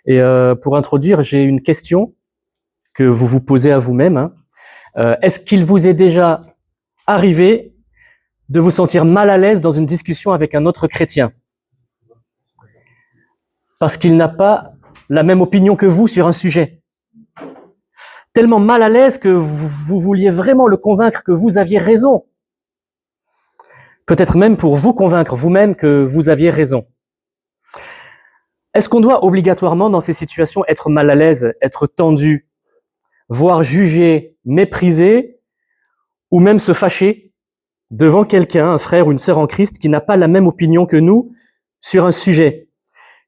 Et pour introduire, j'ai une question que vous vous posez à vous-même. Est-ce qu'il vous est déjà arrivé de vous sentir mal à l'aise dans une discussion avec un autre chrétien parce qu'il n'a pas la même opinion que vous sur un sujet? Tellement mal à l'aise que vous vouliez vraiment le convaincre que vous aviez raison. Peut-être même pour vous convaincre vous-même que vous aviez raison. Est-ce qu'on doit obligatoirement dans ces situations être mal à l'aise, être tendu, voire jugé, méprisé, ou même se fâcher devant quelqu'un, un frère ou une sœur en Christ, qui n'a pas la même opinion que nous sur un sujet?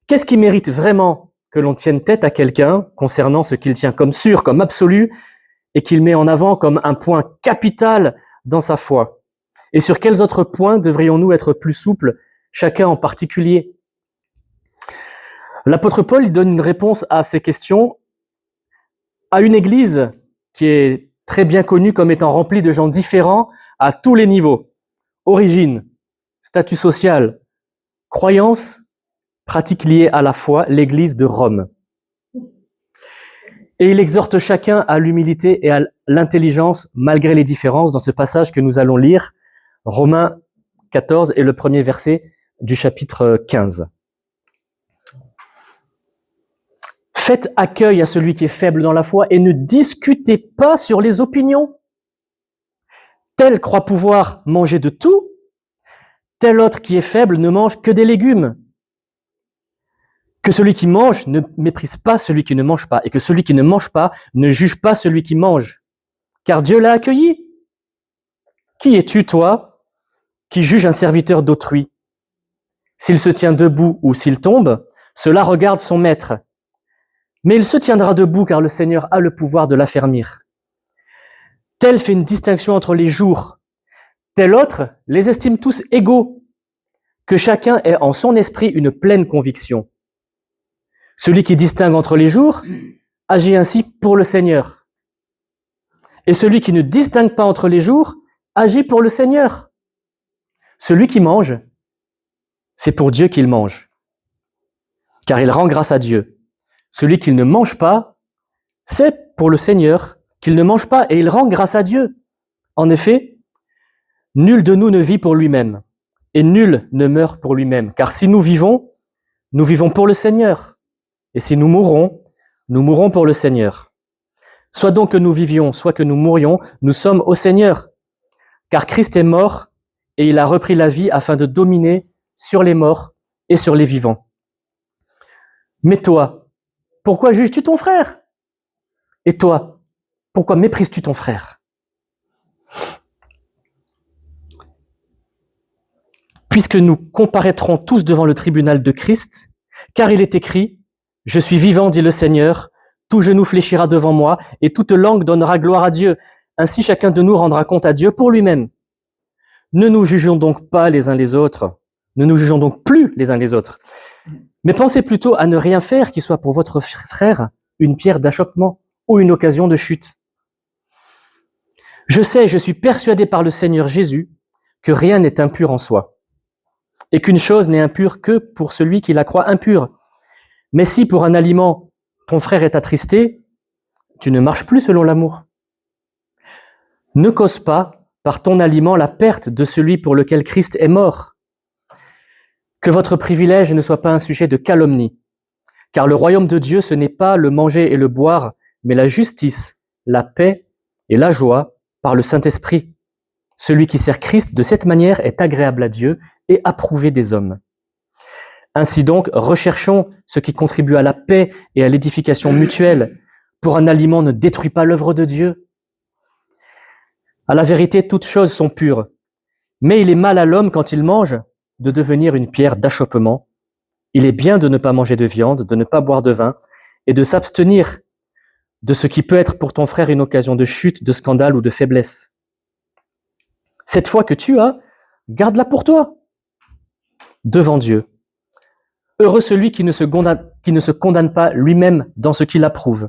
Qu'est-ce qui mérite vraiment que l'on tienne tête à quelqu'un concernant ce qu'il tient comme sûr, comme absolu, et qu'il met en avant comme un point capital dans sa foi? Et sur quels autres points devrions-nous être plus souples, chacun en particulier? L'apôtre Paul il donne une réponse à ces questions à une église qui est très bien connue comme étant remplie de gens différents à tous les niveaux. Origine, statut social, croyance, pratique liée à la foi, l'église de Rome. Et il exhorte chacun à l'humilité et à l'intelligence malgré les différences dans ce passage que nous allons lire, Romains 14 et le premier verset du chapitre 15. Faites accueil à celui qui est faible dans la foi et ne discutez pas sur les opinions. Tel croit pouvoir manger de tout, tel autre qui est faible ne mange que des légumes. Que celui qui mange ne méprise pas celui qui ne mange pas, et que celui qui ne mange pas ne juge pas celui qui mange, car Dieu l'a accueilli. Qui es-tu, toi, qui juge un serviteur d'autrui? S'il se tient debout ou s'il tombe, cela regarde son maître. Mais il se tiendra debout car le Seigneur a le pouvoir de l'affermir. Tel fait une distinction entre les jours, tel autre les estime tous égaux, que chacun ait en son esprit une pleine conviction. Celui qui distingue entre les jours agit ainsi pour le Seigneur. Et celui qui ne distingue pas entre les jours agit pour le Seigneur. Celui qui mange, c'est pour Dieu qu'il mange, car il rend grâce à Dieu. Celui qui ne mange pas, c'est pour le Seigneur qu'il ne mange pas et il rend grâce à Dieu. En effet, nul de nous ne vit pour lui-même et nul ne meurt pour lui-même. Car si nous vivons pour le Seigneur. Et si nous mourrons pour le Seigneur. Soit donc que nous vivions, soit que nous mourions, nous sommes au Seigneur. Car Christ est mort et il a repris la vie afin de dominer sur les morts et sur les vivants. Mais toi, pourquoi juges-tu ton frère? Et toi, pourquoi méprises-tu ton frère? Puisque nous comparaîtrons tous devant le tribunal de Christ, car il est écrit, « Je suis vivant, dit le Seigneur, tout genou fléchira devant moi, et toute langue donnera gloire à Dieu. Ainsi chacun de nous rendra compte à Dieu pour lui-même. Ne nous jugeons donc pas les uns les autres, ne nous jugeons donc plus les uns les autres, mais pensez plutôt à ne rien faire qui soit pour votre frère une pierre d'achoppement ou une occasion de chute. Je suis persuadé par le Seigneur Jésus que rien n'est impur en soi, et qu'une chose n'est impure que pour celui qui la croit impure. Mais si pour un aliment ton frère est attristé, tu ne marches plus selon l'amour. Ne cause pas par ton aliment la perte de celui pour lequel Christ est mort. Que votre privilège ne soit pas un sujet de calomnie, car le royaume de Dieu, ce n'est pas le manger et le boire, mais la justice, la paix et la joie par le Saint-Esprit. Celui qui sert Christ de cette manière est agréable à Dieu et approuvé des hommes. Ainsi donc, recherchons ce qui contribue à la paix et à l'édification mutuelle, pour un aliment ne détruit pas l'œuvre de Dieu. À la vérité, toutes choses sont pures, mais il est mal à l'homme quand il mange de devenir une pierre d'achoppement. Il est bien de ne pas manger de viande, de ne pas boire de vin, et de s'abstenir de ce qui peut être pour ton frère une occasion de chute, de scandale ou de faiblesse. Cette foi que tu as, garde-la pour toi, devant Dieu. Heureux celui qui ne se condamne pas lui-même dans ce qu'il approuve.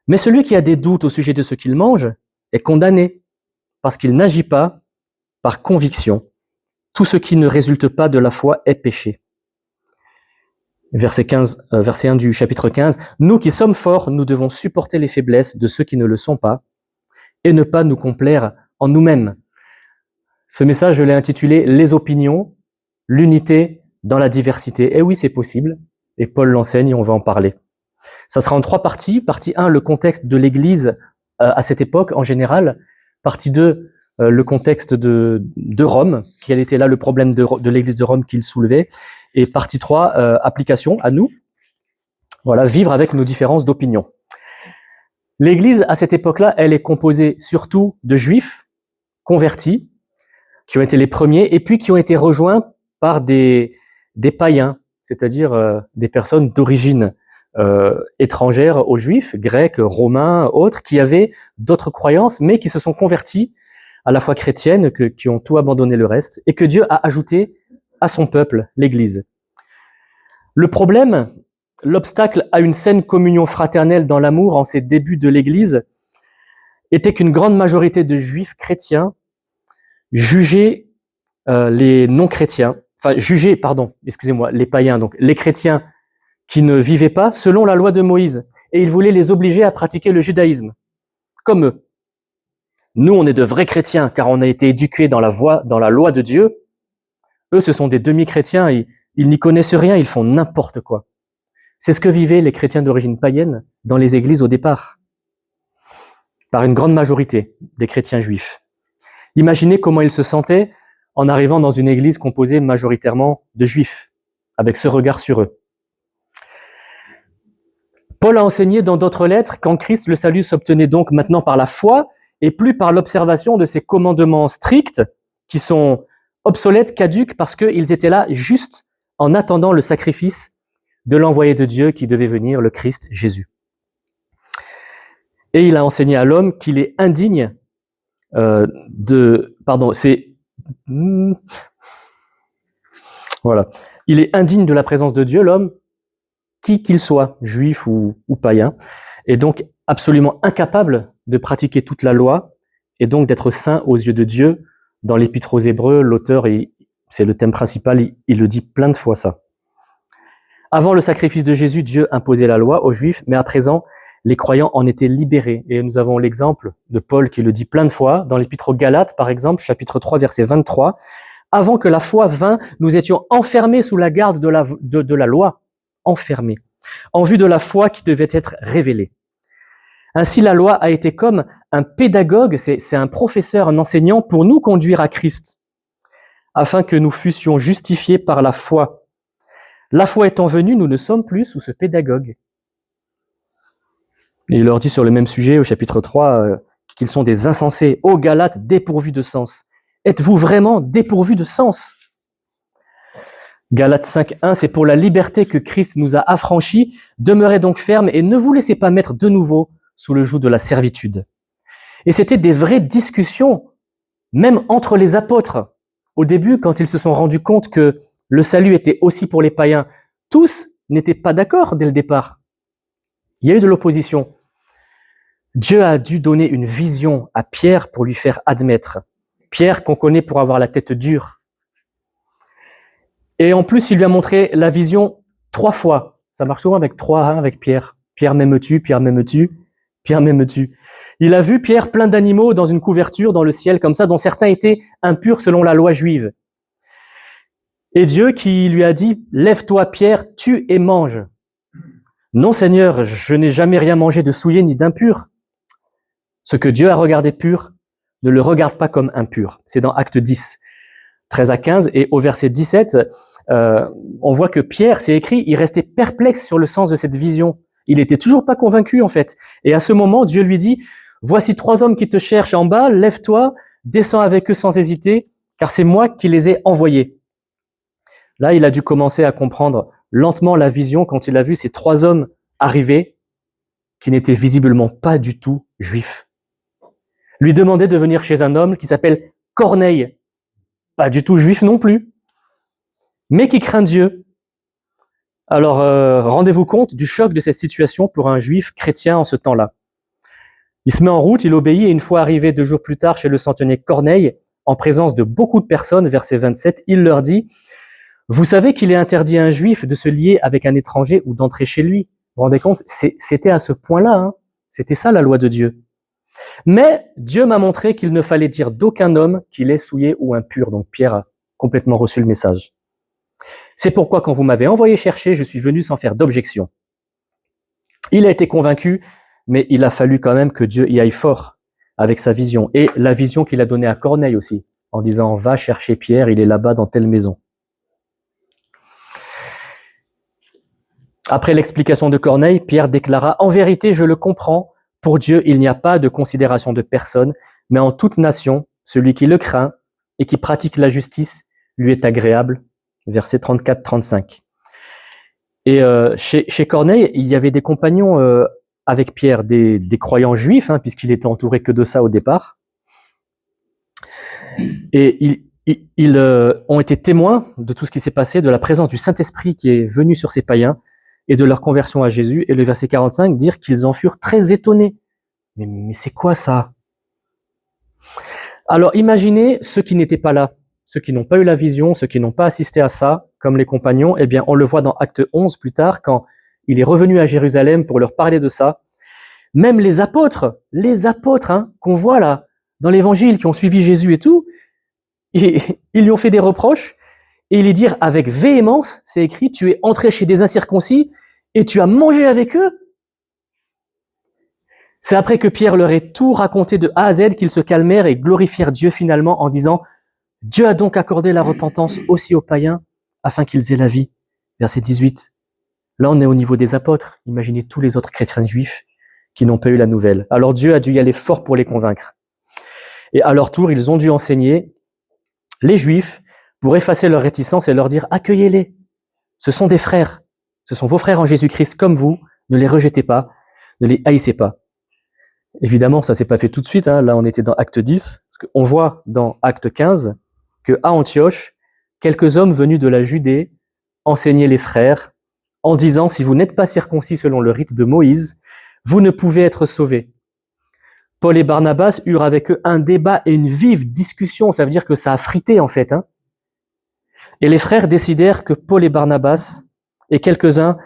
Mais celui qui a des doutes au sujet de ce qu'il mange est condamné, parce qu'il n'agit pas par conviction. Tout ce qui ne résulte pas de la foi est péché. verset 1 du chapitre 15, « Nous qui sommes forts, nous devons supporter les faiblesses de ceux qui ne le sont pas et ne pas nous complaire en nous-mêmes. » Ce message, je l'ai intitulé « Les opinions, l'unité dans la diversité ». Et oui, c'est possible, et Paul l'enseigne et on va en parler. Ça sera en 3 parties. Partie 1, le contexte de l'Église à cette époque en général. Partie 2, le contexte de Rome, quel était là le problème de l'Église de Rome qu'il soulevait. Et partie 3, application à nous. Voilà, vivre avec nos différences d'opinion. L'Église à cette époque-là, elle est composée surtout de Juifs convertis, qui ont été les premiers, et puis qui ont été rejoints par des païens, c'est-à-dire des personnes d'origine étrangère aux Juifs, grecs, romains, autres, qui avaient d'autres croyances, mais qui se sont convertis à la foi chrétienne, qui ont tout abandonné le reste, et que Dieu a ajouté à son peuple, l'Église. Le problème, l'obstacle à une saine communion fraternelle dans l'amour en ces débuts de l'Église, était qu'une grande majorité de Juifs chrétiens jugeaient les non-chrétiens, les païens, donc les chrétiens qui ne vivaient pas selon la loi de Moïse, et ils voulaient les obliger à pratiquer le judaïsme, comme eux. Nous, on est de vrais chrétiens, car on a été éduqués dans la loi de Dieu. Eux, ce sont des demi-chrétiens, ils n'y connaissent rien, ils font n'importe quoi. C'est ce que vivaient les chrétiens d'origine païenne dans les églises au départ, par une grande majorité des chrétiens juifs. Imaginez comment ils se sentaient en arrivant dans une église composée majoritairement de juifs, avec ce regard sur eux. Paul a enseigné dans d'autres lettres qu'en Christ, le salut s'obtenait donc maintenant par la foi et plus par l'observation de ces commandements stricts qui sont obsolètes, caducs, parce qu'ils étaient là juste en attendant le sacrifice de l'envoyé de Dieu qui devait venir, le Christ Jésus. Et il a enseigné à l'homme qu'il est indigne il est indigne de la présence de Dieu, l'homme, qui qu'il soit, juif ou païen, et donc absolument incapable de pratiquer toute la loi, et donc d'être saint aux yeux de Dieu. Dans l'Épître aux Hébreux, l'auteur, c'est le thème principal, il le dit plein de fois ça. Avant le sacrifice de Jésus, Dieu imposait la loi aux Juifs, mais à présent, les croyants en étaient libérés. Et nous avons l'exemple de Paul qui le dit plein de fois, dans l'Épître aux Galates, par exemple, chapitre 3, verset 23. « Avant que la foi vînt, nous étions enfermés sous la garde de la loi, enfermés, en vue de la foi qui devait être révélée. Ainsi, la loi a été comme un pédagogue, c'est un professeur, un enseignant pour nous conduire à Christ, afin que nous fussions justifiés par la foi. La foi étant venue, nous ne sommes plus sous ce pédagogue. » Et il leur dit sur le même sujet, au chapitre 3, qu'ils sont des insensés. « Ô Galates, dépourvus de sens. Êtes-vous vraiment dépourvus de sens ?» Galates 5.1, c'est pour la liberté que Christ nous a affranchis. Demeurez donc fermes et ne vous laissez pas mettre de nouveau sous le joug de la servitude. Et c'était des vraies discussions, même entre les apôtres. Au début, quand ils se sont rendus compte que le salut était aussi pour les païens, tous n'étaient pas d'accord dès le départ. Il y a eu de l'opposition. Dieu a dû donner une vision à Pierre pour lui faire admettre. Pierre qu'on connaît pour avoir la tête dure. Et en plus, il lui a montré la vision 3 fois. Ça marche souvent avec 3, avec Pierre. Pierre, m'aimes-tu? Pierre, m'aimes-tu? Pierre, m'aimes-tu? Il a vu Pierre plein d'animaux dans une couverture dans le ciel comme ça, dont certains étaient impurs selon la loi juive. Et Dieu qui lui a dit, lève-toi Pierre, tue et mange. Non Seigneur, je n'ai jamais rien mangé de souillé ni d'impur. Ce que Dieu a regardé pur, ne le regarde pas comme impur. C'est dans Acte 10, 13 à 15, et au verset 17, on voit que Pierre, c'est écrit, il restait perplexe sur le sens de cette vision. Il était toujours pas convaincu en fait. Et à ce moment, Dieu lui dit, voici 3 hommes qui te cherchent en bas, lève-toi, descends avec eux sans hésiter, car c'est moi qui les ai envoyés. Là, il a dû commencer à comprendre lentement la vision quand il a vu ces 3 hommes arriver qui n'étaient visiblement pas du tout juifs. Lui demander de venir chez un homme qui s'appelle Corneille, pas du tout juif non plus, mais qui craint Dieu. Alors, rendez-vous compte du choc de cette situation pour un juif chrétien en ce temps-là. Il se met en route, il obéit, et une fois arrivé 2 jours plus tard chez le centenier Corneille, en présence de beaucoup de personnes, verset 27, il leur dit Vous savez qu'il est interdit à un juif de se lier avec un étranger ou d'entrer chez lui. Vous vous rendez compte? C'était à ce point-là, hein. C'était ça la loi de Dieu. Mais Dieu m'a montré qu'il ne fallait dire d'aucun homme qu'il est souillé ou impur. Donc Pierre a complètement reçu le message. C'est pourquoi quand vous m'avez envoyé chercher, je suis venu sans faire d'objection. Il a été convaincu, mais il a fallu quand même que Dieu y aille fort avec sa vision. Et la vision qu'il a donnée à Corneille aussi, en disant « Va chercher Pierre, il est là-bas dans telle maison ». Après l'explication de Corneille, Pierre déclara « En vérité, je le comprends, pour Dieu, il n'y a pas de considération de personne, mais en toute nation, celui qui le craint et qui pratique la justice lui est agréable. » Versets 34-35. Et chez Corneille, il y avait des compagnons avec Pierre, des croyants juifs, hein, puisqu'il était entouré que de ça au départ. Et ils ont été témoins de tout ce qui s'est passé, de la présence du Saint-Esprit qui est venu sur ces païens et de leur conversion à Jésus. Et le verset 45 dire qu'ils en furent très étonnés. Mais c'est quoi ça? Alors imaginez ceux qui n'étaient pas là, ceux qui n'ont pas eu la vision, ceux qui n'ont pas assisté à ça, comme les compagnons. Eh bien, on le voit dans Acte 11 plus tard, quand il est revenu à Jérusalem pour leur parler de ça. Même les apôtres hein, qu'on voit là, dans l'évangile, qui ont suivi Jésus et tout, ils lui ont fait des reproches, et ils lui dirent avec véhémence, c'est écrit, tu es entré chez des incirconcis, et tu as mangé avec eux. C'est après que Pierre leur ait tout raconté de A à Z qu'ils se calmèrent et glorifièrent Dieu finalement en disant « Dieu a donc accordé la repentance aussi aux païens, afin qu'ils aient la vie. » Verset 18. Là, on est au niveau des apôtres. Imaginez tous les autres chrétiens juifs qui n'ont pas eu la nouvelle. Alors Dieu a dû y aller fort pour les convaincre. Et à leur tour, ils ont dû enseigner les Juifs pour effacer leur réticence et leur dire « Accueillez-les. Ce sont des frères. Ce sont vos frères en Jésus-Christ comme vous. Ne les rejetez pas. Ne les haïssez pas. » Évidemment, ça s'est pas fait tout de suite. Hein. Là, on était dans Acte 10. Parce qu'on voit dans Acte 15 qu'à Antioche, quelques hommes venus de la Judée enseignaient les frères en disant « Si vous n'êtes pas circoncis selon le rite de Moïse, vous ne pouvez être sauvés. » Paul et Barnabas eurent avec eux un débat et une vive discussion. Ça veut dire que ça a frité en fait. Hein. Et les frères décidèrent que Paul et Barnabas et quelques-uns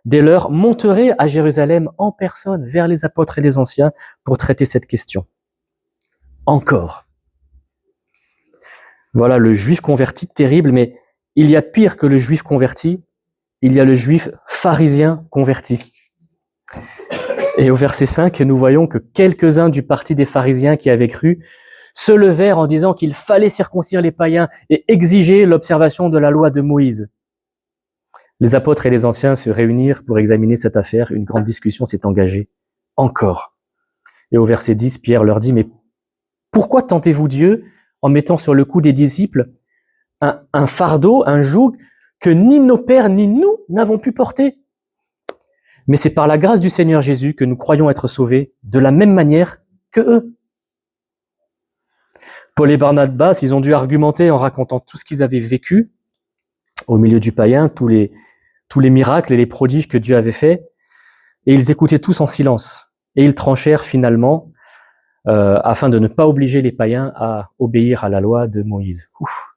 des leurs monteraient à Jérusalem en personne vers les apôtres et les anciens pour traiter cette question. Encore. Voilà le juif converti terrible, mais il y a pire que le juif converti, il y a le juif pharisien converti. Et au verset 5, nous voyons que quelques-uns du parti des pharisiens qui avaient cru se levèrent en disant qu'il fallait circoncire les païens et exiger l'observation de la loi de Moïse. Les apôtres et les anciens se réunirent pour examiner cette affaire. Une grande discussion s'est engagée. Encore. Et au verset 10, Pierre leur dit, mais pourquoi tentez-vous Dieu en mettant sur le cou des disciples un fardeau, un joug que ni nos pères ni nous n'avons pu porter? Mais c'est par la grâce du Seigneur Jésus que nous croyons être sauvés de la même manière que eux. Paul et Barnabas, ils ont dû argumenter en racontant tout ce qu'ils avaient vécu au milieu du païen, tous les miracles et les prodiges que Dieu avait faits, et ils écoutaient tous en silence. Et ils tranchèrent finalement afin de ne pas obliger les païens à obéir à la loi de Moïse. Ouf.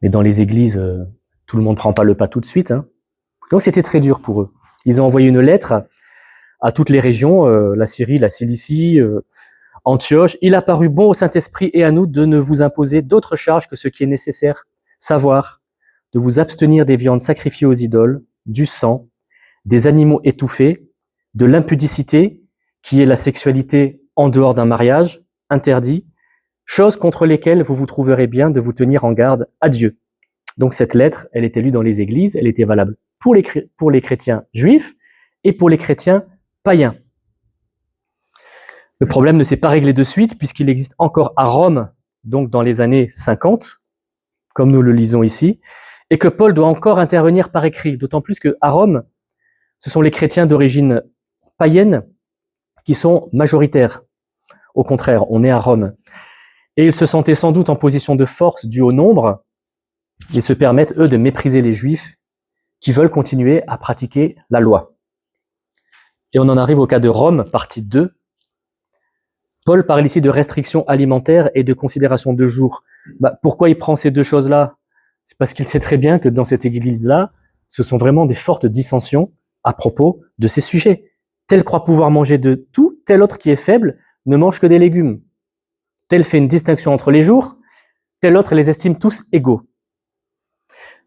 Mais dans les églises, tout le monde ne prend pas le pas tout de suite. Hein. Donc c'était très dur pour eux. Ils ont envoyé une lettre à toutes les régions, la Syrie, la Cilicie, Antioche. Il a paru bon au Saint-Esprit et à nous de ne vous imposer d'autres charges que ce qui est nécessaire, savoir de vous abstenir des viandes sacrifiées aux idoles, du sang, des animaux étouffés, de l'impudicité, qui est la sexualité en dehors d'un mariage, interdit, choses contre lesquelles vous vous trouverez bien de vous tenir en garde à Dieu. Donc cette lettre, elle était lue dans les églises, elle était valable pour les chrétiens juifs et pour les chrétiens païens. Le problème ne s'est pas réglé de suite puisqu'il existe encore à Rome, donc dans les années 50, comme nous le lisons ici, et que Paul doit encore intervenir par écrit, d'autant plus qu'à Rome, ce sont les chrétiens d'origine païenne qui sont majoritaires. Au contraire, on est à Rome. Et ils se sentaient sans doute en position de force due au nombre, et se permettent, eux, de mépriser les Juifs qui veulent continuer à pratiquer la loi. Et on en arrive au cas de Rome, partie 2. Paul parle ici de restrictions alimentaires et de considération de jours. Pourquoi il prend ces deux choses-là? c'est parce qu'il sait très bien que dans cette église-là, ce sont vraiment des fortes dissensions à propos de ces sujets. Tel croit pouvoir manger de tout, tel autre qui est faible ne mange que des légumes. Tel fait une distinction entre les jours, tel autre les estime tous égaux.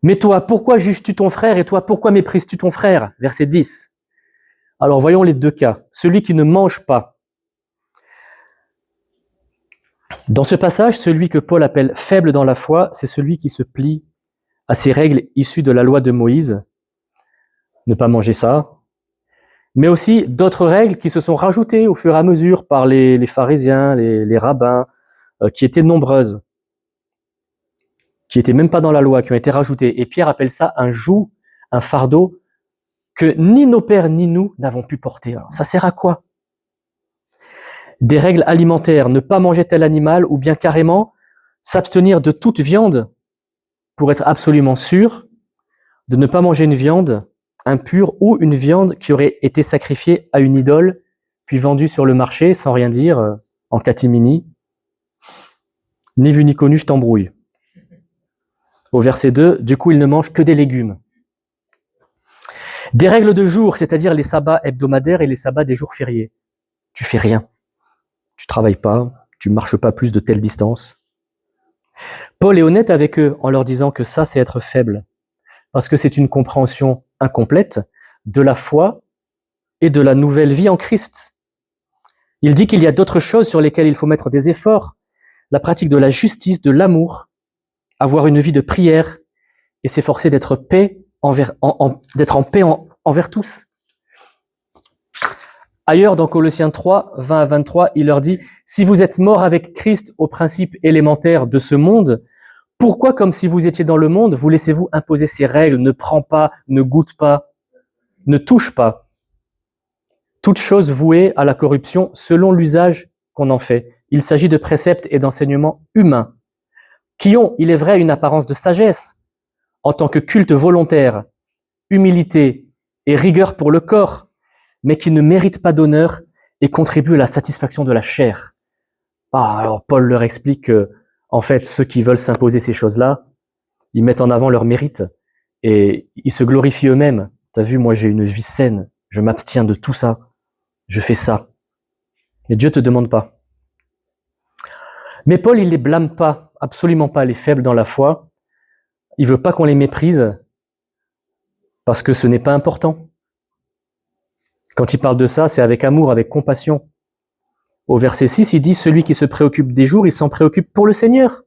Mais toi, pourquoi juges-tu ton frère et toi, pourquoi méprises-tu ton frère? Verset 10. Alors voyons les deux cas. Celui qui ne mange pas. Dans ce passage, celui que Paul appelle faible dans la foi, c'est celui qui se plie à ces règles issues de la loi de Moïse. Ne pas manger ça. Mais aussi d'autres règles qui se sont rajoutées au fur et à mesure par les pharisiens, les rabbins, qui étaient nombreuses, qui n'étaient même pas dans la loi, qui ont été rajoutées. Et Pierre appelle ça un joug, un fardeau que ni nos pères ni nous n'avons pu porter. Alors, ça sert à quoi? Des règles alimentaires, ne pas manger tel animal ou bien carrément s'abstenir de toute viande pour être absolument sûr de ne pas manger une viande impure ou une viande qui aurait été sacrifiée à une idole puis vendue sur le marché sans rien dire, en catimini. Ni vu ni connu, je t'embrouille. Au verset 2, du coup, il ne mange que des légumes. Des règles de jour, c'est-à-dire les sabbats hebdomadaires et les sabbats des jours fériés. Tu fais rien. Tu travailles pas, tu marches pas plus de telle distance. Paul est honnête avec eux en leur disant que ça, c'est être faible. Parce que c'est une compréhension incomplète de la foi et de la nouvelle vie en Christ. Il dit qu'il y a d'autres choses sur lesquelles il faut mettre des efforts. La pratique de la justice, de l'amour, avoir une vie de prière et s'efforcer d'être d'être en paix envers tous. Ailleurs, dans Colossiens 3, 20 à 23, il leur dit « Si vous êtes morts avec Christ aux principes élémentaires de ce monde, pourquoi, comme si vous étiez dans le monde, vous laissez-vous imposer ces règles, ne prends pas, ne goûte pas, ne touche pas ?» Toute chose vouée à la corruption selon l'usage qu'on en fait. Il s'agit de préceptes et d'enseignements humains, qui ont, il est vrai, une apparence de sagesse, en tant que culte volontaire, humilité et rigueur pour le corps, mais qui ne méritent pas d'honneur et contribuent à la satisfaction de la chair. Alors Paul leur explique que, en fait, ceux qui veulent s'imposer ces choses-là, ils mettent en avant leur mérite et ils se glorifient eux-mêmes. T'as vu, moi j'ai une vie saine, je m'abstiens de tout ça, je fais ça. Mais Dieu te demande pas. Mais Paul, il les blâme pas, absolument pas, les faibles dans la foi. Il veut pas qu'on les méprise parce que ce n'est pas important. Quand il parle de ça, c'est avec amour, avec compassion. Au verset 6, il dit « Celui qui se préoccupe des jours, il s'en préoccupe pour le Seigneur.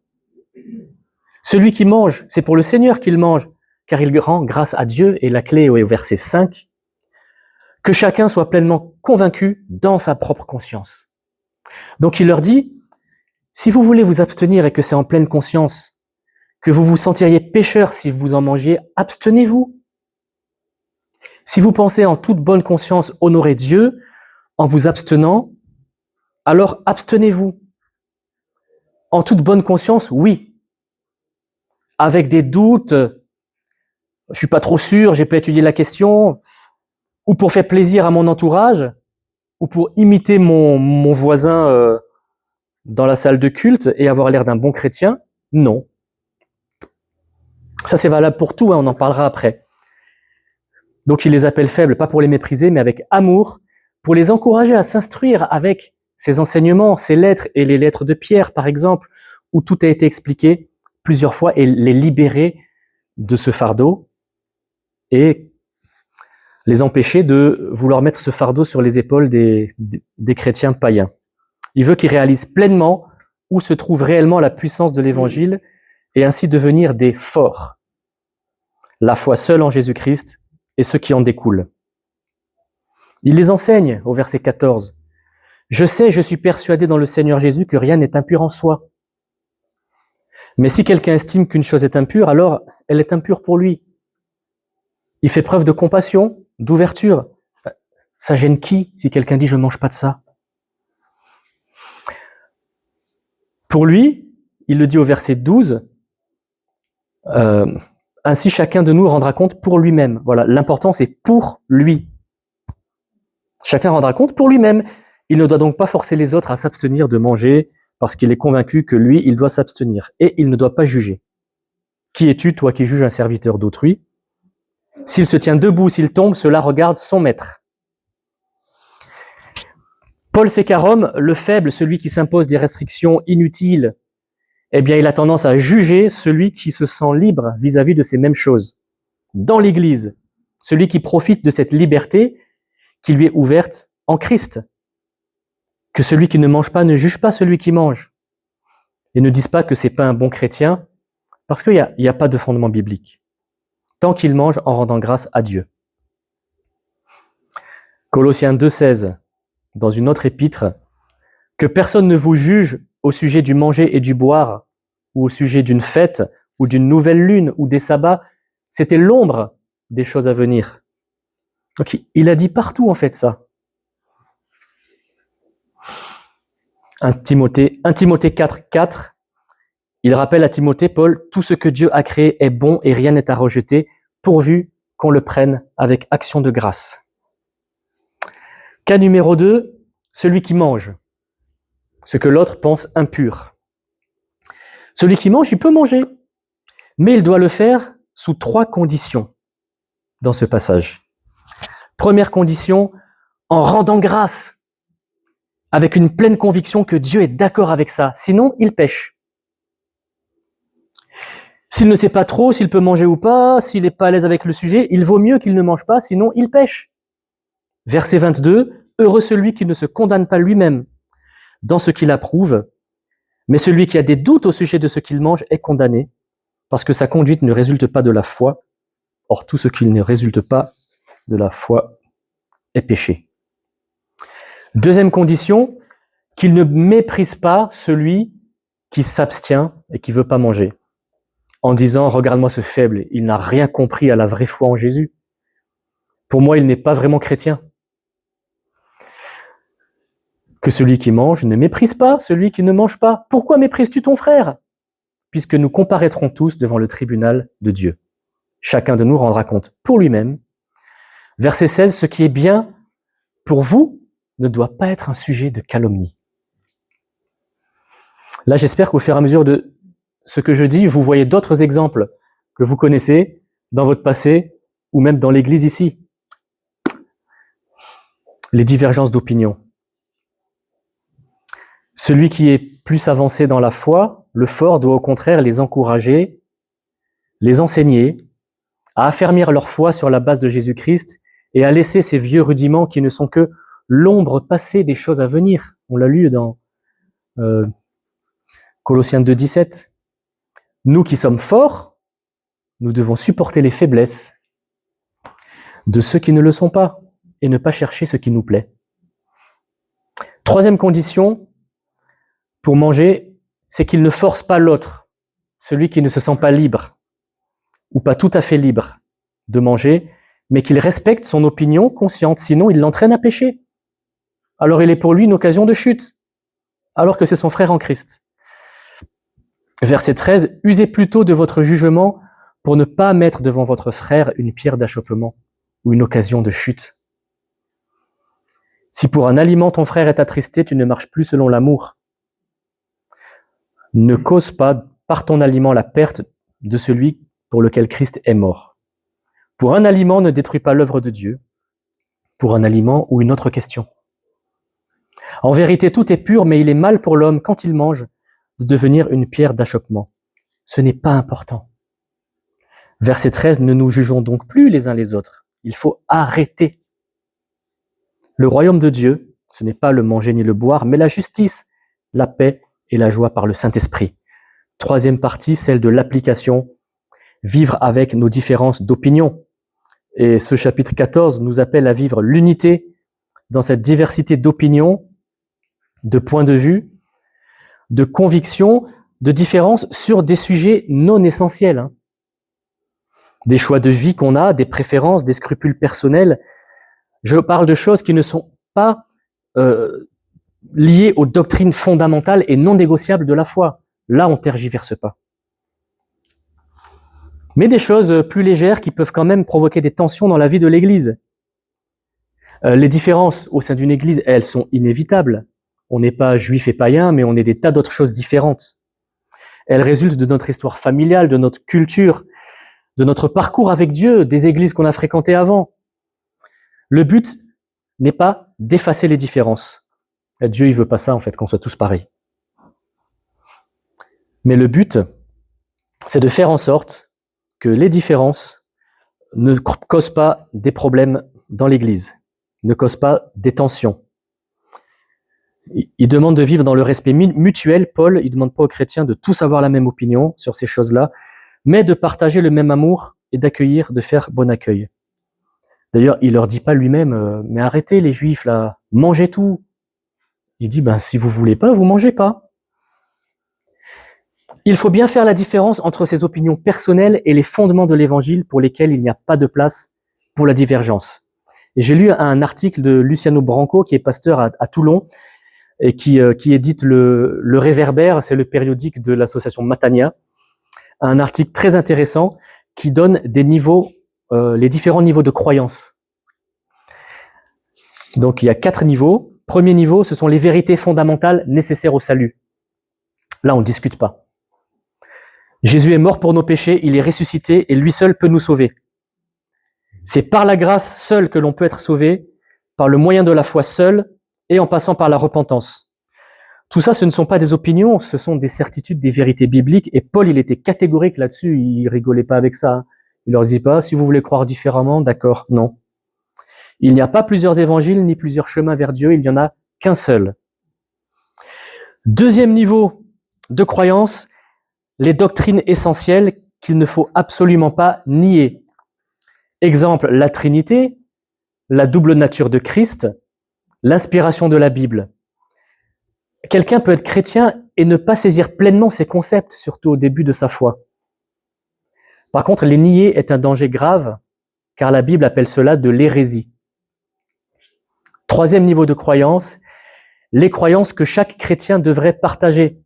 Celui qui mange, c'est pour le Seigneur qu'il mange, car il rend grâce à Dieu. » Et la clé est au verset 5, « Que chacun soit pleinement convaincu dans sa propre conscience. » Donc il leur dit « Si vous voulez vous abstenir et que c'est en pleine conscience, que vous vous sentiriez pécheur si vous en mangiez, abstenez-vous. Si vous pensez en toute bonne conscience honorer Dieu en vous abstenant, alors abstenez-vous. En toute bonne conscience, oui. Avec des doutes, je suis pas trop sûr, j'ai pas étudié la question, ou pour faire plaisir à mon entourage, ou pour imiter mon voisin dans la salle de culte et avoir l'air d'un bon chrétien, non. Ça c'est valable pour tout, on en parlera après. Donc il les appelle faibles, pas pour les mépriser, mais avec amour, pour les encourager à s'instruire avec ces enseignements, ces lettres et les lettres de Pierre, par exemple, où tout a été expliqué plusieurs fois et les libérer de ce fardeau et les empêcher de vouloir mettre ce fardeau sur les épaules des chrétiens païens. Il veut qu'ils réalisent pleinement où se trouve réellement la puissance de l'évangile et ainsi devenir des forts. La foi seule en Jésus-Christ et ce qui en découle. Il les enseigne au verset 14. Je sais, je suis persuadé dans le Seigneur Jésus que rien n'est impur en soi. Mais si quelqu'un estime qu'une chose est impure, alors elle est impure pour lui. Il fait preuve de compassion, d'ouverture. Ça gêne qui si quelqu'un dit je ne mange pas de ça? Pour lui, il le dit au verset 12, ainsi chacun de nous rendra compte pour lui-même. Voilà, l'important c'est pour lui. Chacun rendra compte pour lui-même. Il ne doit donc pas forcer les autres à s'abstenir de manger parce qu'il est convaincu que lui, il doit s'abstenir. Et il ne doit pas juger. Qui es-tu, toi qui juges un serviteur d'autrui? S'il se tient debout, s'il tombe, cela regarde son maître. Paul Sécarom, le faible, celui qui s'impose des restrictions inutiles, eh bien, il a tendance à juger celui qui se sent libre vis-à-vis de ces mêmes choses. Dans l'Église, celui qui profite de cette liberté qui lui est ouverte en Christ. Que celui qui ne mange pas ne juge pas celui qui mange. Et ne dise pas que c'est pas un bon chrétien, parce qu'il n'y a pas de fondement biblique. Tant qu'il mange en rendant grâce à Dieu. Colossiens 2,16, dans une autre épître, que personne ne vous juge au sujet du manger et du boire, ou au sujet d'une fête, ou d'une nouvelle lune, ou des sabbats, c'était l'ombre des choses à venir. Donc il a dit partout en fait ça. 1 Timothée 4,4, il rappelle à Timothée, Paul, tout ce que Dieu a créé est bon et rien n'est à rejeter, pourvu qu'on le prenne avec action de grâce. Cas numéro 2, celui qui mange, ce que l'autre pense impur. Celui qui mange, il peut manger, mais il doit le faire sous 3 conditions dans ce passage. Première condition, en rendant grâce, avec une pleine conviction que Dieu est d'accord avec ça, sinon il pêche. S'il ne sait pas trop s'il peut manger ou pas, s'il n'est pas à l'aise avec le sujet, il vaut mieux qu'il ne mange pas, sinon il pêche. Verset 22, heureux celui qui ne se condamne pas lui-même dans ce qu'il approuve, mais celui qui a des doutes au sujet de ce qu'il mange est condamné, parce que sa conduite ne résulte pas de la foi. Or, tout ce qui ne résulte pas de la foi est péché. Deuxième condition, qu'il ne méprise pas celui qui s'abstient et qui ne veut pas manger, en disant « Regarde-moi ce faible, il n'a rien compris à la vraie foi en Jésus. Pour moi, il n'est pas vraiment chrétien. » Que celui qui mange ne méprise pas celui qui ne mange pas. Pourquoi méprises-tu ton frère? Puisque nous comparaîtrons tous devant le tribunal de Dieu. Chacun de nous rendra compte pour lui-même. Verset 16, ce qui est bien pour vous ne doit pas être un sujet de calomnie. Là, j'espère qu'au fur et à mesure de ce que je dis, vous voyez d'autres exemples que vous connaissez dans votre passé ou même dans l'église ici. Les divergences d'opinion. Celui qui est plus avancé dans la foi, le fort, doit au contraire les encourager, les enseigner, à affermir leur foi sur la base de Jésus-Christ et à laisser ces vieux rudiments qui ne sont que l'ombre passée des choses à venir. On l'a lu dans Colossiens 2,17. Nous qui sommes forts, nous devons supporter les faiblesses de ceux qui ne le sont pas et ne pas chercher ce qui nous plaît. Troisième condition pour manger, c'est qu'il ne force pas l'autre, celui qui ne se sent pas libre ou pas tout à fait libre de manger, mais qu'il respecte son opinion consciente, sinon il l'entraîne à pécher. Alors il est pour lui une occasion de chute, alors que c'est son frère en Christ. Verset 13, usez plutôt de votre jugement pour ne pas mettre devant votre frère une pierre d'achoppement ou une occasion de chute. Si pour un aliment ton frère est attristé, tu ne marches plus selon l'amour. Ne cause pas par ton aliment la perte de celui pour lequel Christ est mort. Pour un aliment, ne détruis pas l'œuvre de Dieu. Pour un aliment ou une autre question. En vérité, tout est pur, mais il est mal pour l'homme, quand il mange, de devenir une pierre d'achoppement. Ce n'est pas important. Verset 13, ne nous jugeons donc plus les uns les autres. Il faut arrêter. Le royaume de Dieu, ce n'est pas le manger ni le boire, mais la justice, la paix et la joie par le Saint-Esprit. Troisième partie, celle de l'application, vivre avec nos différences d'opinion. Et ce chapitre 14 nous appelle à vivre l'unité dans cette diversité d'opinions, de points de vue, de convictions, de différences sur des sujets non essentiels. Des choix de vie qu'on a, des préférences, des scrupules personnels. Je parle de choses qui ne sont pas liées aux doctrines fondamentales et non négociables de la foi. Là, on ne tergiverse pas. Mais des choses plus légères qui peuvent quand même provoquer des tensions dans la vie de l'Église. Les différences au sein d'une Église, elles sont inévitables. On n'est pas juif et païen, mais on est des tas d'autres choses différentes. Elle résulte de notre histoire familiale, de notre culture, de notre parcours avec Dieu, des églises qu'on a fréquentées avant. Le but n'est pas d'effacer les différences. Et Dieu, il veut pas ça, en fait, qu'on soit tous pareils. Mais le but, c'est de faire en sorte que les différences ne causent pas des problèmes dans l'Église, ne causent pas des tensions. Il demande de vivre dans le respect mutuel. Paul, il ne demande pas aux chrétiens de tous avoir la même opinion sur ces choses-là, mais de partager le même amour et d'accueillir, de faire bon accueil. D'ailleurs, il leur dit pas lui-même, mais arrêtez les Juifs là, mangez tout. Il dit, si vous voulez pas, vous mangez pas. Il faut bien faire la différence entre ses opinions personnelles et les fondements de l'Évangile pour lesquels il n'y a pas de place pour la divergence. Et j'ai lu un article de Luciano Branco, qui est pasteur à Toulon, et qui édite le Réverbère, c'est le périodique de l'association Matania, un article très intéressant qui donne des niveaux, les différents niveaux de croyance. Donc il y a 4 niveaux. Premier niveau, ce sont les vérités fondamentales nécessaires au salut. Là, on ne discute pas. Jésus est mort pour nos péchés, il est ressuscité et lui seul peut nous sauver. C'est par la grâce seule que l'on peut être sauvé, par le moyen de la foi seule et en passant par la repentance. Tout ça, ce ne sont pas des opinions, ce sont des certitudes, des vérités bibliques. Et Paul, il était catégorique là-dessus, il rigolait pas avec ça. Il leur disait pas, si vous voulez croire différemment, d'accord, non. Il n'y a pas plusieurs évangiles ni plusieurs chemins vers Dieu, il n'y en a qu'un seul. Deuxième niveau de croyance, les doctrines essentielles qu'il ne faut absolument pas nier. Exemple, la Trinité, la double nature de Christ, l'inspiration de la Bible. Quelqu'un peut être chrétien et ne pas saisir pleinement ces concepts, surtout au début de sa foi. Par contre, les nier est un danger grave, car la Bible appelle cela de l'hérésie. Troisième niveau de croyance, les croyances que chaque chrétien devrait partager.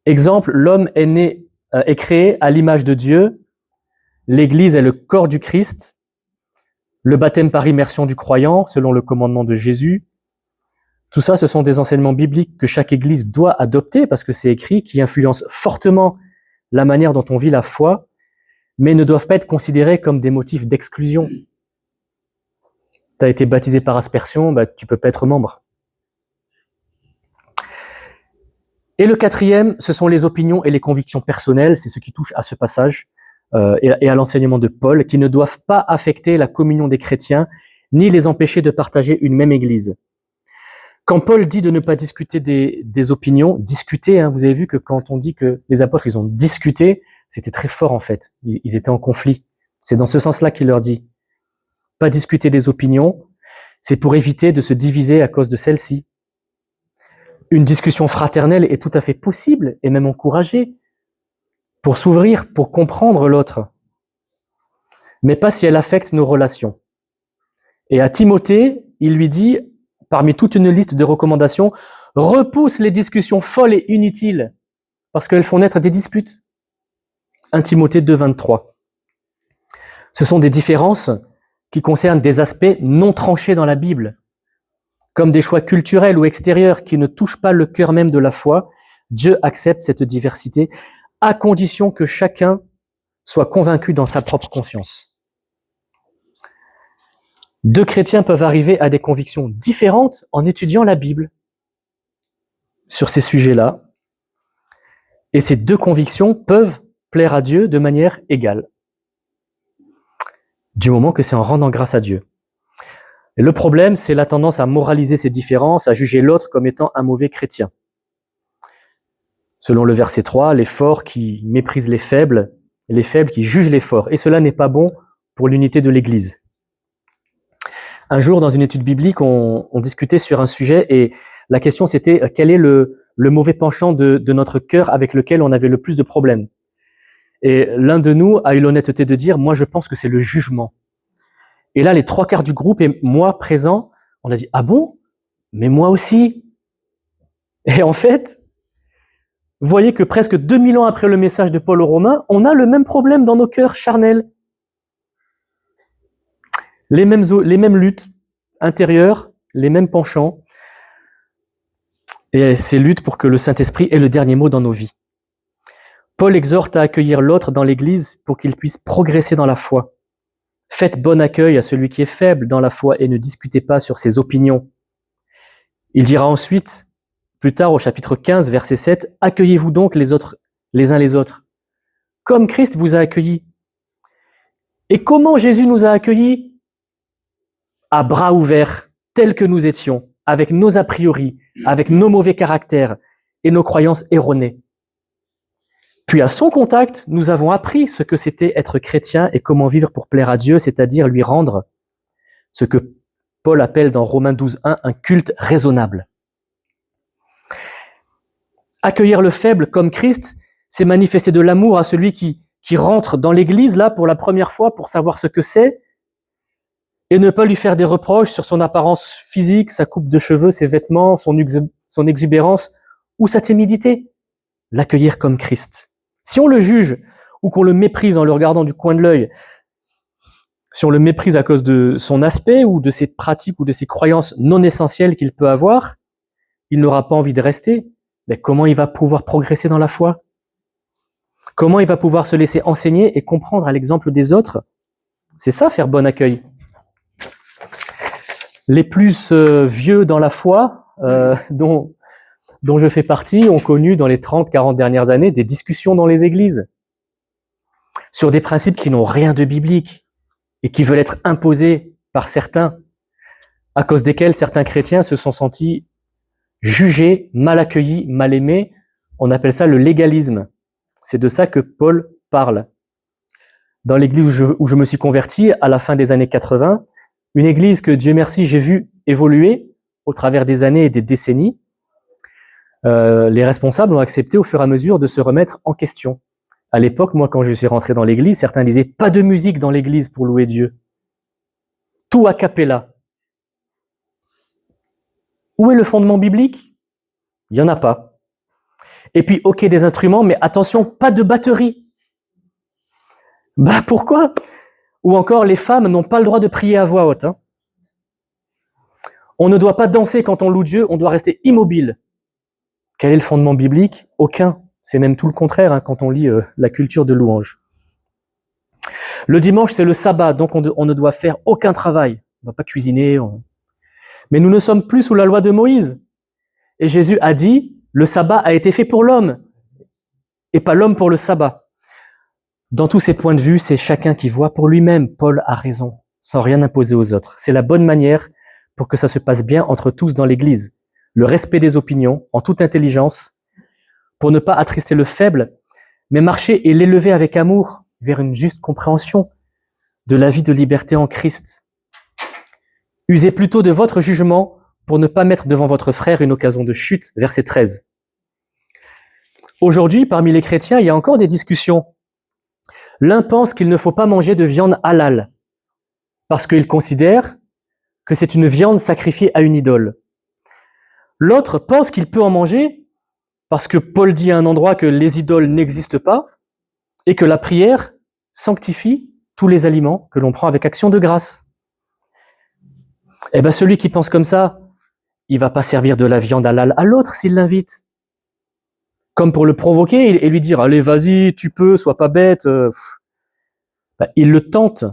Exemple, l'homme est créé à l'image de Dieu, l'Église est le corps du Christ, le baptême par immersion du croyant, selon le commandement de Jésus. Tout ça, ce sont des enseignements bibliques que chaque Église doit adopter, parce que c'est écrit, qui influencent fortement la manière dont on vit la foi, mais ne doivent pas être considérés comme des motifs d'exclusion. Tu as été baptisé par aspersion, tu peux pas être membre. Et le quatrième, ce sont les opinions et les convictions personnelles, c'est ce qui touche à ce passage et à l'enseignement de Paul, qui ne doivent pas affecter la communion des chrétiens, ni les empêcher de partager une même église. Quand Paul dit de ne pas discuter des opinions, discuter, vous avez vu que quand on dit que les apôtres, ils ont discuté, c'était très fort en fait, ils étaient en conflit. C'est dans ce sens-là qu'il leur dit. Pas discuter des opinions, c'est pour éviter de se diviser à cause de celles-ci. Une discussion fraternelle est tout à fait possible et même encouragée pour s'ouvrir, pour comprendre l'autre, mais pas si elle affecte nos relations. Et à Timothée, il lui dit, parmi toute une liste de recommandations, repousse les discussions folles et inutiles parce qu'elles font naître des disputes. 1 Timothée 2, 23. Ce sont des différences qui concernent des aspects non tranchés dans la Bible, comme des choix culturels ou extérieurs qui ne touchent pas le cœur même de la foi. Dieu accepte cette diversité à condition que chacun soit convaincu dans sa propre conscience. Deux chrétiens peuvent arriver à des convictions différentes en étudiant la Bible sur ces sujets-là, et ces deux convictions peuvent plaire à Dieu de manière égale, du moment que c'est en rendant grâce à Dieu. Et le problème, c'est la tendance à moraliser ces différences, à juger l'autre comme étant un mauvais chrétien. Selon le verset 3, les forts qui méprisent les faibles qui jugent les forts. Et cela n'est pas bon pour l'unité de l'Église. Un jour, dans une étude biblique, on discutait sur un sujet et la question c'était quel est le mauvais penchant de notre cœur avec lequel on avait le plus de problèmes. Et l'un de nous a eu l'honnêteté de dire « moi je pense que c'est le jugement ». Et là, les 3/4 du groupe et moi présent, on a dit « ah bon? Mais moi aussi ». Et en fait, vous voyez que presque 2000 ans après le message de Paul aux Romains, on a le même problème dans nos cœurs charnels. Les mêmes luttes intérieures, les mêmes penchants, et ces luttes pour que le Saint-Esprit ait le dernier mot dans nos vies. Paul exhorte à accueillir l'autre dans l'Église pour qu'il puisse progresser dans la foi. Faites bon accueil à celui qui est faible dans la foi et ne discutez pas sur ses opinions. Il dira ensuite, plus tard au chapitre 15, verset 7, « Accueillez-vous donc les autres, les uns les autres, comme Christ vous a accueillis. » Et comment Jésus nous a accueillis? À bras ouverts, tels que nous étions, avec nos a priori, avec nos mauvais caractères et nos croyances erronées. Puis à son contact, nous avons appris ce que c'était être chrétien et comment vivre pour plaire à Dieu, c'est-à-dire lui rendre ce que Paul appelle dans Romains 12.1 un culte raisonnable. Accueillir le faible comme Christ, c'est manifester de l'amour à celui qui rentre dans l'église là pour la première fois pour savoir ce que c'est et ne pas lui faire des reproches sur son apparence physique, sa coupe de cheveux, ses vêtements, son exubérance ou sa timidité. L'accueillir comme Christ. Si on le juge ou qu'on le méprise en le regardant du coin de l'œil, si on le méprise à cause de son aspect ou de ses pratiques ou de ses croyances non essentielles qu'il peut avoir, il n'aura pas envie de rester. Mais comment il va pouvoir progresser dans la foi? Comment il va pouvoir se laisser enseigner et comprendre à l'exemple des autres? C'est ça, faire bon accueil. Les plus vieux dans la foi, dont je fais partie, ont connu dans les 30-40 dernières années des discussions dans les églises sur des principes qui n'ont rien de biblique et qui veulent être imposés par certains, à cause desquels certains chrétiens se sont sentis jugés, mal accueillis, mal aimés. On appelle ça le légalisme. C'est de ça que Paul parle. Dans l'église où je me suis converti, à la fin des années 80, une église que, Dieu merci, j'ai vu évoluer au travers des années et des décennies, les responsables ont accepté au fur et à mesure de se remettre en question. À l'époque, moi, quand je suis rentré dans l'église, certains disaient « pas de musique dans l'église pour louer Dieu. Tout a cappella ». Où est le fondement biblique? Il n'y en a pas. Et puis, ok, des instruments, mais attention, pas de batterie. Bah pourquoi? Ou encore, les femmes n'ont pas le droit de prier à voix haute. On ne doit pas danser quand on loue Dieu, on doit rester immobile. Quel est le fondement biblique? Aucun. C'est même tout le contraire quand on lit la culture de louange. Le dimanche, c'est le sabbat, donc on ne doit faire aucun travail. On ne doit pas cuisiner. Mais nous ne sommes plus sous la loi de Moïse. Et Jésus a dit, le sabbat a été fait pour l'homme, et pas l'homme pour le sabbat. Dans tous ces points de vue, c'est chacun qui voit pour lui-même. Paul a raison, sans rien imposer aux autres. C'est la bonne manière pour que ça se passe bien entre tous dans l'Église. Le respect des opinions, en toute intelligence, pour ne pas attrister le faible, mais marcher et l'élever avec amour vers une juste compréhension de la vie de liberté en Christ. Usez plutôt de votre jugement pour ne pas mettre devant votre frère une occasion de chute, verset 13. Aujourd'hui, parmi les chrétiens, il y a encore des discussions. L'un pense qu'il ne faut pas manger de viande halal, parce qu'il considère que c'est une viande sacrifiée à une idole. L'autre pense qu'il peut en manger, parce que Paul dit à un endroit que les idoles n'existent pas, et que la prière sanctifie tous les aliments que l'on prend avec action de grâce. Eh bien, celui qui pense comme ça, il va pas servir de la viande halal à l'autre s'il l'invite. Comme pour le provoquer et lui dire « Allez, vas-y, tu peux, sois pas bête. » Il le tente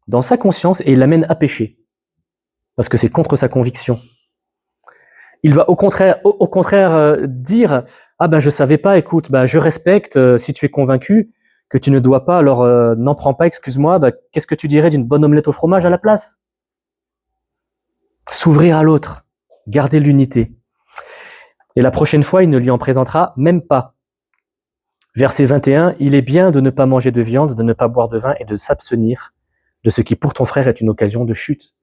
dans sa conscience et il l'amène à pécher. Parce que c'est contre sa conviction. Il va au contraire dire « Ah ben je savais pas, écoute, je respecte, si tu es convaincu que tu ne dois pas, alors n'en prends pas, excuse-moi, qu'est-ce que tu dirais d'une bonne omelette au fromage à la place ?» S'ouvrir à l'autre, garder l'unité. Et la prochaine fois, il ne lui en présentera même pas. Verset 21, « Il est bien de ne pas manger de viande, de ne pas boire de vin et de s'abstenir de ce qui pour ton frère est une occasion de chute. »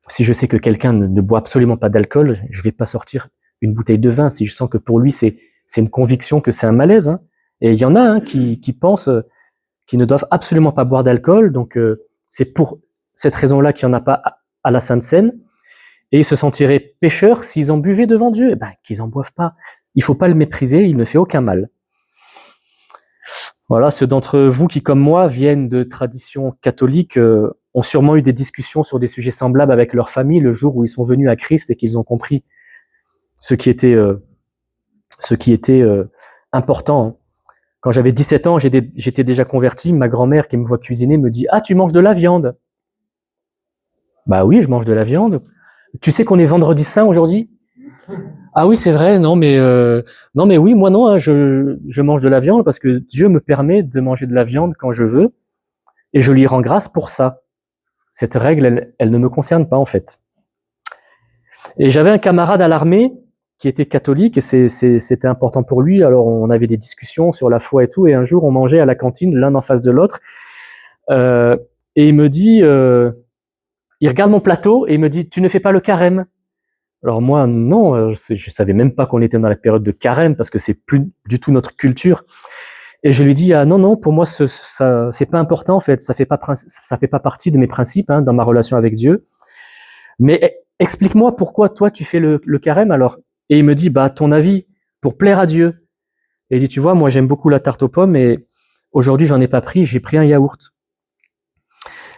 Si je sais que quelqu'un ne boit absolument pas d'alcool, je ne vais pas sortir une bouteille de vin. Si je sens que pour lui, c'est une conviction que c'est un malaise. Et il y en a qui pensent qu'ils ne doivent absolument pas boire d'alcool. Donc c'est pour cette raison-là qu'il n'y en a pas à la Sainte Seine. Et ils se sentiraient pécheurs s'ils en buvaient devant Dieu. Eh qu'ils en boivent pas. Il ne faut pas le mépriser, il ne fait aucun mal. Voilà, ceux d'entre vous qui, comme moi, viennent de traditions catholiques, ont sûrement eu des discussions sur des sujets semblables avec leur famille le jour où ils sont venus à Christ et qu'ils ont compris ce qui était important. Quand j'avais 17 ans, j'étais déjà converti. Ma grand-mère qui me voit cuisiner me dit « Ah, tu manges de la viande ?» Bah oui, je mange de la viande. Tu sais qu'on est vendredi saint aujourd'hui? Ah oui, c'est vrai, non mais oui, moi non, hein, je mange de la viande parce que Dieu me permet de manger de la viande quand je veux et je lui rends grâce pour ça. Cette règle, elle ne me concerne pas en fait. Et j'avais un camarade à l'armée qui était catholique et c'était important pour lui. Alors on avait des discussions sur la foi et tout. Et un jour on mangeait à la cantine l'un en face de l'autre et il me dit, il regarde mon plateau et il me dit, tu ne fais pas le carême? Alors moi non, je savais même pas qu'on était dans la période de carême parce que c'est plus du tout notre culture. Et je lui dis ah non, pour moi ça c'est pas important en fait, ça fait pas partie de mes principes dans ma relation avec Dieu. Mais explique-moi pourquoi toi tu fais le carême alors. Et il me dit bah ton avis pour plaire à Dieu. Et il dit tu vois moi j'aime beaucoup la tarte aux pommes et aujourd'hui j'en ai pas pris, j'ai pris un yaourt.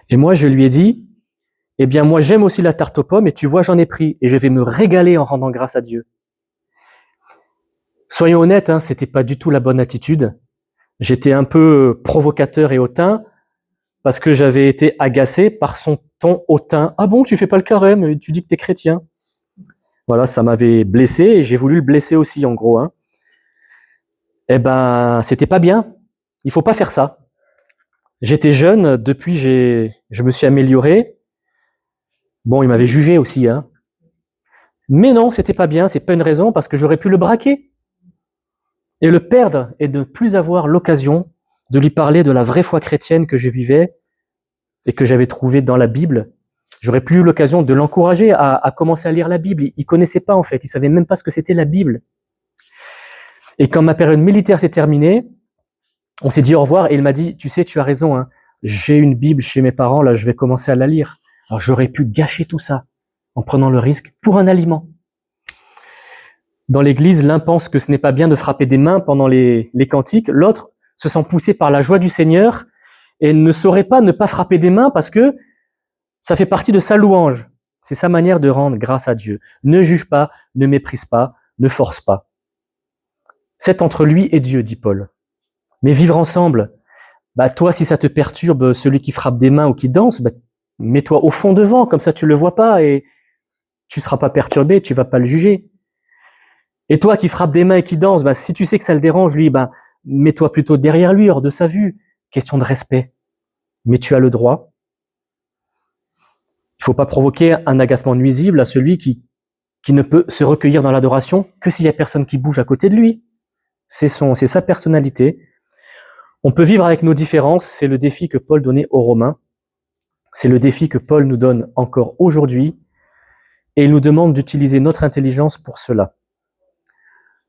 Et moi je lui ai dit eh bien moi j'aime aussi la tarte aux pommes et tu vois j'en ai pris et je vais me régaler en rendant grâce à Dieu. Soyons honnêtes, c'était pas du tout la bonne attitude. J'étais un peu provocateur et hautain parce que j'avais été agacé par son ton hautain. Ah bon, tu fais pas le carême, tu dis que t'es chrétien. Voilà, ça m'avait blessé et j'ai voulu le blesser aussi en gros. Eh ben, c'était pas bien. Il faut pas faire ça. J'étais jeune, depuis je me suis amélioré. Bon, il m'avait jugé aussi. Mais non, c'était pas bien, c'est pas une raison parce que j'aurais pu le braquer et le perdre et de ne plus avoir l'occasion de lui parler de la vraie foi chrétienne que je vivais et que j'avais trouvée dans la Bible. J'aurais plus eu l'occasion de l'encourager à commencer à lire la Bible. Il connaissait pas en fait, il savait même pas ce que c'était la Bible. Et quand ma période militaire s'est terminée, on s'est dit au revoir et il m'a dit, tu sais, tu as raison, j'ai une Bible chez mes parents, là je vais commencer à la lire. Alors j'aurais pu gâcher tout ça en prenant le risque pour un aliment. Dans l'église, l'un pense que ce n'est pas bien de frapper des mains pendant les cantiques, l'autre se sent poussé par la joie du Seigneur et ne saurait pas ne pas frapper des mains parce que ça fait partie de sa louange. C'est sa manière de rendre grâce à Dieu. Ne juge pas, ne méprise pas, ne force pas. C'est entre lui et Dieu, dit Paul. Mais vivre ensemble, toi, si ça te perturbe, celui qui frappe des mains ou qui danse, mets-toi au fond devant, comme ça tu le vois pas et tu seras pas perturbé, tu vas pas le juger. Et toi qui frappes des mains et qui danse, si tu sais que ça le dérange, lui, mets-toi plutôt derrière lui, hors de sa vue. Question de respect. Mais tu as le droit. Il ne faut pas provoquer un agacement nuisible à celui qui ne peut se recueillir dans l'adoration que s'il y a personne qui bouge à côté de lui. C'est sa personnalité. On peut vivre avec nos différences, c'est le défi que Paul donnait aux Romains. C'est le défi que Paul nous donne encore aujourd'hui. Et il nous demande d'utiliser notre intelligence pour cela.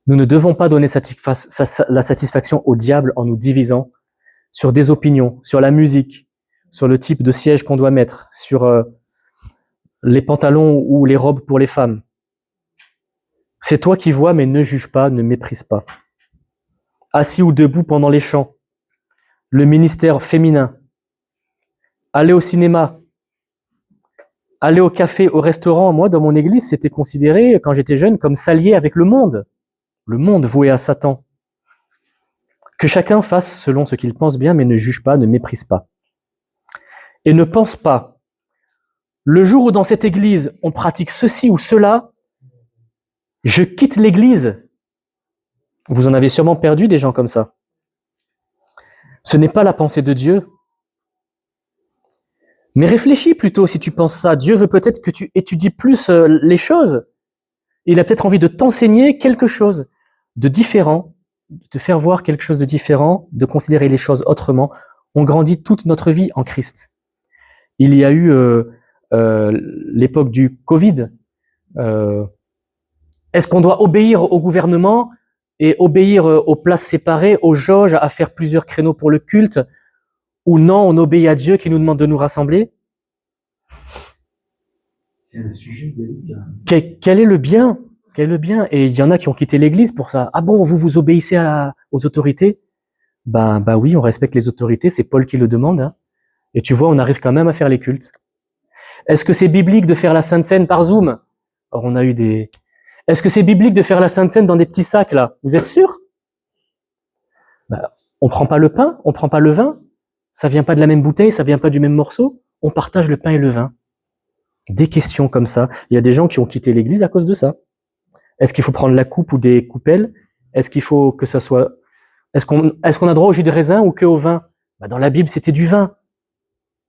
Nous ne devons pas donner la satisfaction au diable en nous divisant sur des opinions, sur la musique, sur le type de siège qu'on doit mettre, sur les pantalons ou les robes pour les femmes. C'est toi qui vois, mais ne juge pas, ne méprise pas. Assis ou debout pendant les chants, le ministère féminin, aller au cinéma, aller au café, au restaurant. Moi, dans mon église, c'était considéré, quand j'étais jeune, comme s'allier avec le monde voué à Satan. Que chacun fasse selon ce qu'il pense bien, mais ne juge pas, ne méprise pas. Et ne pense pas, le jour où dans cette église, on pratique ceci ou cela, je quitte l'église. Vous en avez sûrement perdu des gens comme ça. Ce n'est pas la pensée de Dieu. Mais réfléchis plutôt si tu penses ça. Dieu veut peut-être que tu étudies plus les choses. Il a peut-être envie de t'enseigner quelque chose de différent, de te faire voir quelque chose de différent, de considérer les choses autrement. On grandit toute notre vie en Christ. Il y a eu l'époque du Covid. Est-ce qu'on doit obéir au gouvernement et obéir aux places séparées, aux jauges, à faire plusieurs créneaux pour le culte? Ou non, on obéit à Dieu qui nous demande de nous rassembler? C'est un sujet délicat. Quel est le bien? Quel est le bien? Et il y en a qui ont quitté l'église pour ça. Ah bon, vous obéissez aux autorités? Oui, on respecte les autorités, c'est Paul qui le demande. Et tu vois, on arrive quand même à faire les cultes. Est-ce que c'est biblique de faire la Sainte Seine par Zoom? Or, on a eu des... Est-ce que c'est biblique de faire la Sainte Seine dans des petits sacs, là? Vous êtes sûr? On prend pas le pain, on prend pas le vin, ça vient pas de la même bouteille, ça vient pas du même morceau, on partage le pain et le vin. Des questions comme ça. Il y a des gens qui ont quitté l'église à cause de ça. Est-ce qu'il faut prendre la coupe ou des coupelles? Est-ce qu'il faut que ça soit... Est-ce qu'on a droit au jus de raisin ou que au vin? Dans la Bible, c'était du vin.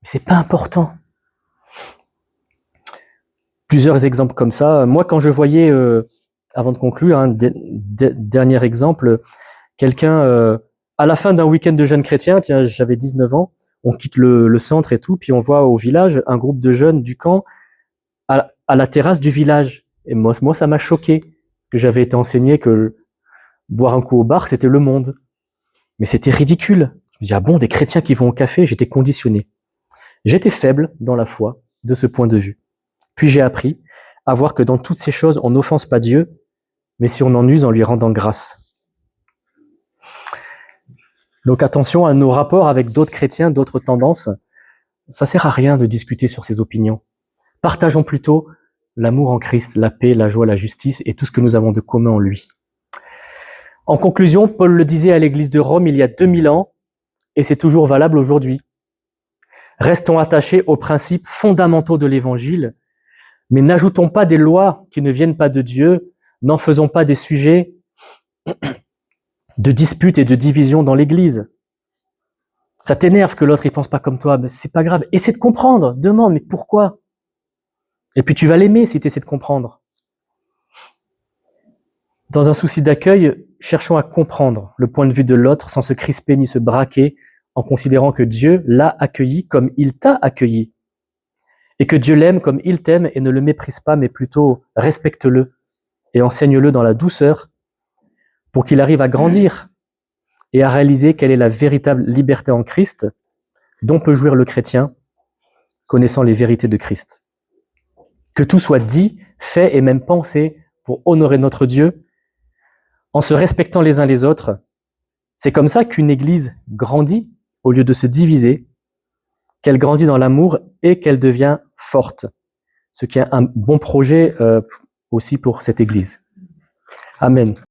Mais c'est pas important. Plusieurs exemples comme ça. Moi, quand je voyais, avant de conclure, dernier exemple, quelqu'un, à la fin d'un week-end de jeunes chrétiens, tiens, j'avais 19 ans, on quitte le centre et tout, puis on voit au village un groupe de jeunes du camp à la terrasse du village. Et moi, ça m'a choqué, que j'avais été enseigné que boire un coup au bar, c'était le monde. Mais c'était ridicule. Je me dis, ah bon, des chrétiens qui vont au café, j'étais conditionné. J'étais faible dans la foi, de ce point de vue. Puis j'ai appris à voir que dans toutes ces choses, on n'offense pas Dieu, mais si on en use en lui rendant grâce. Donc attention à nos rapports avec d'autres chrétiens, d'autres tendances. Ça sert à rien de discuter sur ces opinions. Partageons plutôt l'amour en Christ, la paix, la joie, la justice et tout ce que nous avons de commun en lui. En conclusion, Paul le disait à l'église de Rome il y a 2000 ans, et c'est toujours valable aujourd'hui. Restons attachés aux principes fondamentaux de l'évangile, mais n'ajoutons pas des lois qui ne viennent pas de Dieu, n'en faisons pas des sujets de disputes et de divisions dans l'église. Ça t'énerve que l'autre ne pense pas comme toi, mais c'est pas grave. Essaie de comprendre, demande, mais pourquoi? Et puis tu vas l'aimer si tu essaies de comprendre. Dans un souci d'accueil, cherchons à comprendre le point de vue de l'autre sans se crisper ni se braquer, en considérant que Dieu l'a accueilli comme il t'a accueilli. Et que Dieu l'aime comme il t'aime et ne le méprise pas, mais plutôt respecte-le et enseigne-le dans la douceur pour qu'il arrive à grandir et à réaliser quelle est la véritable liberté en Christ dont peut jouir le chrétien, connaissant les vérités de Christ. Que tout soit dit, fait et même pensé pour honorer notre Dieu en se respectant les uns les autres. C'est comme ça qu'une église grandit au lieu de se diviser, qu'elle grandit dans l'amour et qu'elle devient forte. Ce qui est un bon projet aussi pour cette église. Amen.